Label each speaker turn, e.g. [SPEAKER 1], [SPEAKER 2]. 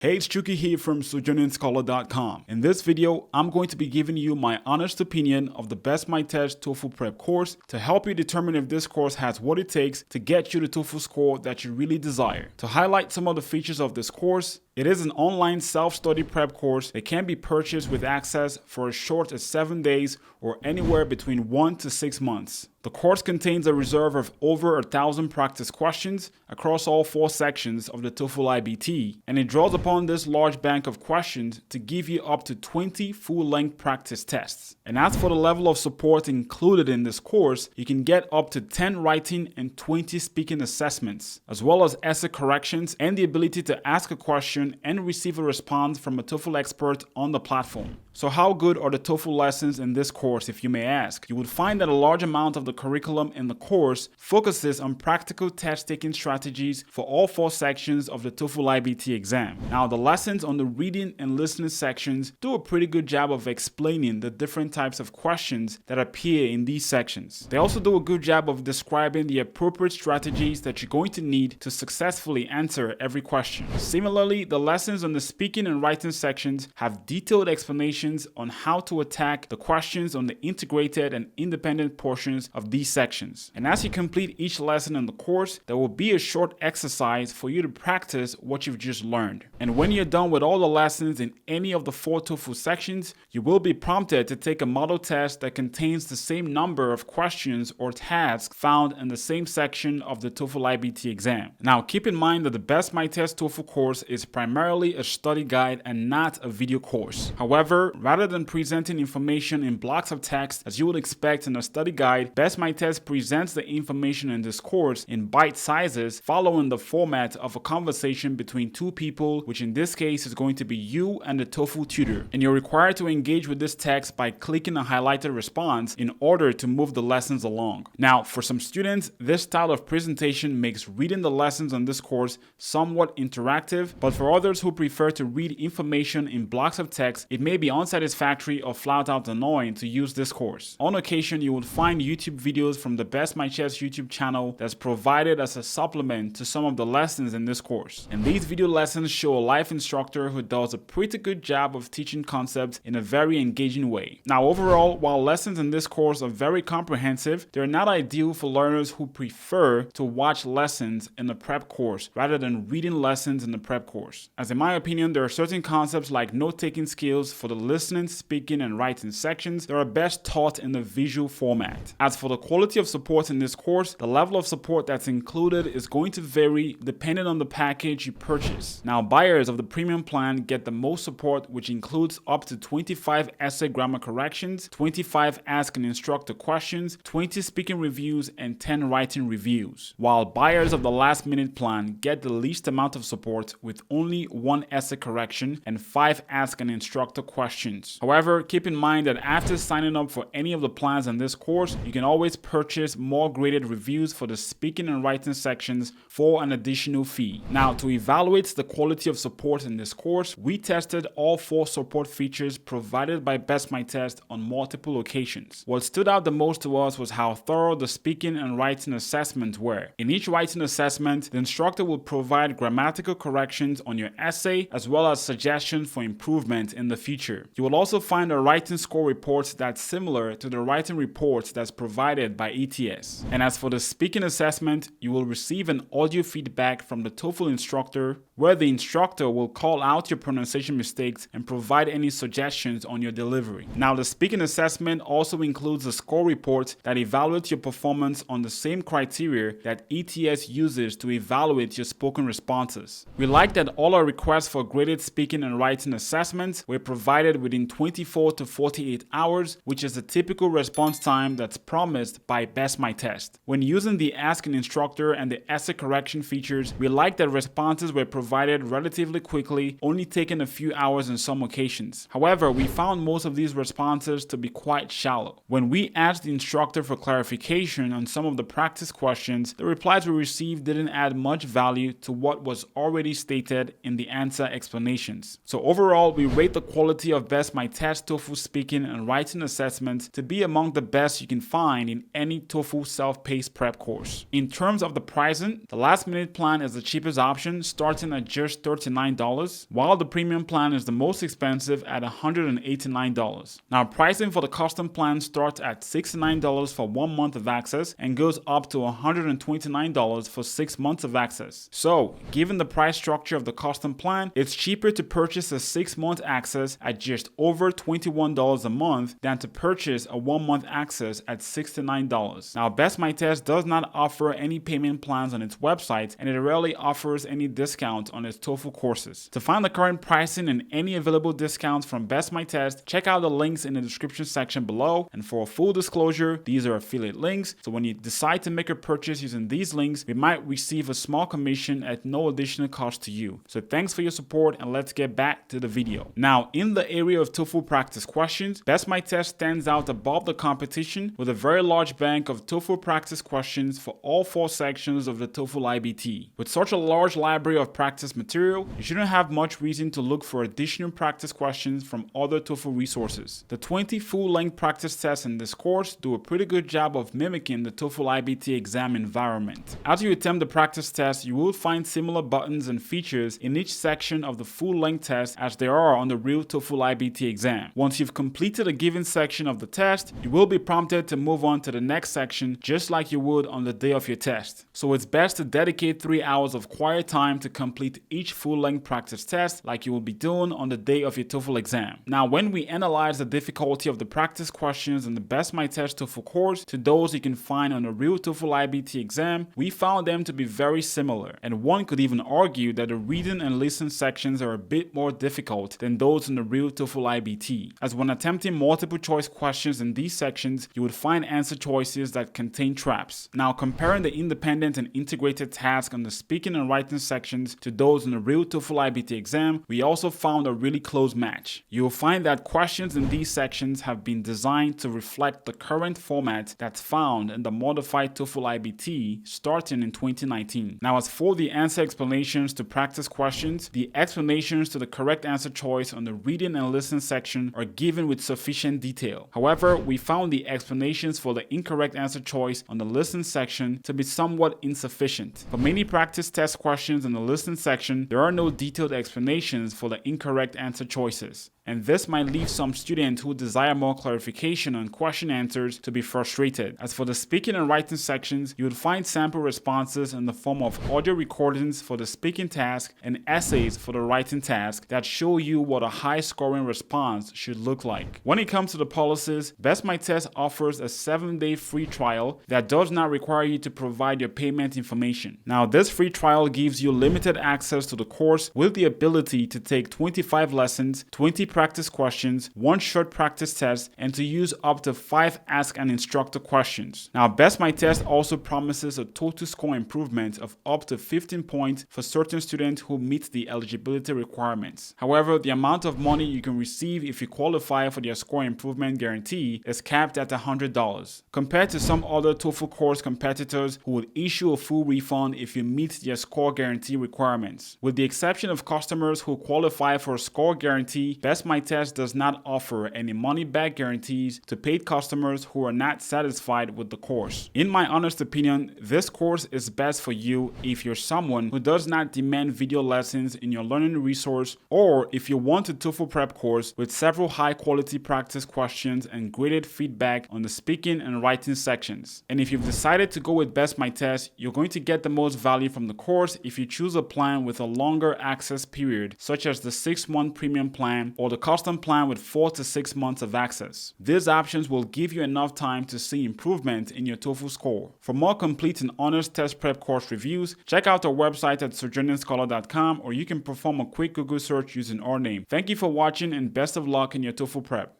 [SPEAKER 1] Hey, it's Chuki here from SojourningScholar.com. In this video, I'm going to be giving you my honest opinion of the BestMyTest TOEFL Prep course to help you determine if this course has what it takes to get you the TOEFL score that you really desire. To highlight some of the features of this course, it is an online self-study prep course that can be purchased with access for as short as 7 days or anywhere between 1 to 6 months. The course contains a reserve of over 1,000 practice questions across all 4 sections of the TOEFL IBT, and it draws upon this large bank of questions to give you up to 20 full-length practice tests. And as for the level of support included in this course, you can get up to 10 writing and 20 speaking assessments, as well as essay corrections and the ability to ask a question and receive a response from a TOEFL expert on the platform. So how good are the TOEFL lessons in this course, if you may ask? You would find that a large amount of the curriculum in the course focuses on practical test-taking strategies for all 4 sections of the TOEFL IBT exam. Now, the lessons on the reading and listening sections do a pretty good job of explaining the different types of questions that appear in these sections. They also do a good job of describing the appropriate strategies that you're going to need to successfully answer every question. Similarly, the lessons on the speaking and writing sections have detailed explanations on how to attack the questions on the integrated and independent portions of these sections. And as you complete each lesson in the course, there will be a short exercise for you to practice what you've just learned. And when you're done with all the lessons in any of the 4 TOEFL sections, you will be prompted to take a model test that contains the same number of questions or tasks found in the same section of the TOEFL IBT exam. Now, keep in mind that the BestMyTest TOEFL course is primarily a study guide and not a video course. However, rather than presenting information in blocks of text as you would expect in a study guide, BestMyTest presents the information in this course in bite sizes following the format of a conversation between 2 people, which in this case is going to be you and the TOEFL tutor. And you're required to engage with this text by clicking a highlighted response in order to move the lessons along. Now, for some students, this style of presentation makes reading the lessons on this course somewhat interactive, but for others who prefer to read information in blocks of text, it may be unsatisfactory or flat out annoying to use this course. On occasion, you will find YouTube videos from the BestMyTest YouTube channel that's provided as a supplement to some of the lessons in this course. And these video lessons show a live instructor who does a pretty good job of teaching concepts in a very engaging way. Now, overall, while lessons in this course are very comprehensive, they're not ideal for learners who prefer to watch lessons in the prep course rather than reading lessons in the prep course. As in my opinion, there are certain concepts like note-taking skills for the listening, speaking, and writing sections that are best taught in the visual format. As for the quality of support in this course, the level of support that's included is going to vary depending on the package you purchase. Now, buyers of the premium plan get the most support, which includes up to 25 essay grammar corrections, 25 ask an instructor questions, 20 speaking reviews, and 10 writing reviews. While buyers of the last minute plan get the least amount of support with only 1 essay correction and 5 ask an instructor questions. However, keep in mind that after signing up for any of the plans in this course, you can always purchase more graded reviews for the speaking and writing sections for an additional fee. Now, to evaluate the quality of support in this course, we tested all 4 support features provided by BestMyTest on multiple occasions. What stood out the most to us was how thorough the speaking and writing assessments were. In each writing assessment, the instructor will provide grammatical corrections on your essay as well as suggestions for improvement in the future. You will also find a writing score report that's similar to the writing report that's provided by ETS. And as for the speaking assessment, you will receive an audio feedback from the TOEFL instructor where the instructor will call out your pronunciation mistakes and provide any suggestions on your delivery. Now, the speaking assessment also includes a score report that evaluates your performance on the same criteria that ETS uses to evaluate your spoken responses. We like that all our requests for graded speaking and writing assessments were provided within 24 to 48 hours, which is the typical response time that's promised by BestMyTest. When using the Ask an Instructor and the essay correction features, we like that responses were provided relatively quickly, only taking a few hours on some occasions. However, we found most of these responses to be quite shallow. When we asked the instructor for clarification on some of the practice questions, the replies we received didn't add much value to what was already stated in the answer explanations. So overall, we rate the quality of BestMyTest TOEFL speaking and writing assessments to be among the best you can find in any TOEFL self-paced prep course. In terms of the pricing, the last minute plan is the cheapest option, starting at at just $39, while the premium plan is the most expensive at $189. Now, pricing for the custom plan starts at $69 for 1 month of access and goes up to $129 for 6 months of access. So, given the price structure of the custom plan, it's cheaper to purchase a 6-month access at just over $21 a month than to purchase a 1-month access at $69. Now, BestMyTest does not offer any payment plans on its website, and it rarely offers any discount on its TOEFL courses. To find the current pricing and any available discounts from BestMyTest, check out the links in the description section below. And for a full disclosure, these are affiliate links, so when you decide to make a purchase using these links, we might receive a small commission at no additional cost to you. So thanks for your support, and let's get back to the video. Now, in the area of TOEFL practice questions, BestMyTest stands out above the competition with a very large bank of TOEFL practice questions for all 4 sections of the TOEFL IBT. With such a large library of practice material, you shouldn't have much reason to look for additional practice questions from other TOEFL resources. The 20 full-length practice tests in this course do a pretty good job of mimicking the TOEFL IBT exam environment. As you attempt the practice test, you will find similar buttons and features in each section of the full-length test as there are on the real TOEFL IBT exam. Once you've completed a given section of the test, you will be prompted to move on to the next section just like you would on the day of your test. So it's best to dedicate 3 hours of quiet time to complete each full-length practice test like you will be doing on the day of your TOEFL exam. Now, when we analyze the difficulty of the practice questions in the BestMyTest TOEFL course to those you can find on the real TOEFL IBT exam, we found them to be very similar, and one could even argue that the reading and listen sections are a bit more difficult than those in the real TOEFL IBT, as when attempting multiple choice questions in these sections, you would find answer choices that contain traps. Now, comparing the independent and integrated tasks on the speaking and writing sections to those in the real TOEFL IBT exam, we also found a really close match. You will find that questions in these sections have been designed to reflect the current format that's found in the modified TOEFL IBT starting in 2019. Now, as for the answer explanations to practice questions, the explanations to the correct answer choice on the reading and listen section are given with sufficient detail. However, we found the explanations for the incorrect answer choice on the listen section to be somewhat insufficient. For many practice test questions in the listen section, there are no detailed explanations for the incorrect answer choices, and this might leave some students who desire more clarification on question answers to be frustrated. As for the speaking and writing sections, you would find sample responses in the form of audio recordings for the speaking task and essays for the writing task that show you what a high scoring response should look like. When it comes to the policies, BestMyTest offers a 7-day free trial that does not require you to provide your payment information. Now, this free trial gives you limited access to the course with the ability to take 25 lessons, 20 practice questions, 1 short practice test, and to use up to 5 Ask an Instructor questions. Now, BestMyTest also promises a total score improvement of up to 15 points for certain students who meet the eligibility requirements. However, the amount of money you can receive if you qualify for their score improvement guarantee is capped at $100, compared to some other TOEFL course competitors who would issue a full refund if you meet their score guarantee requirements. With the exception of customers who qualify for a score guarantee, BestMyTest does not offer any money-back guarantees to paid customers who are not satisfied with the course. In my honest opinion, this course is best for you if you're someone who does not demand video lessons in your learning resource, or if you want a TOEFL prep course with several high-quality practice questions and graded feedback on the speaking and writing sections. And if you've decided to go with BestMyTest, you're going to get the most value from the course if you choose a plan with a longer access period, such as the 6-month premium plan or the custom plan with 4 to 6 months of access. These options will give you enough time to see improvement in your TOEFL score. For more complete and honest test prep course reviews, check out our website at sojourningscholar.com, or you can perform a quick Google search using our name. Thank you for watching, and best of luck in your TOEFL prep.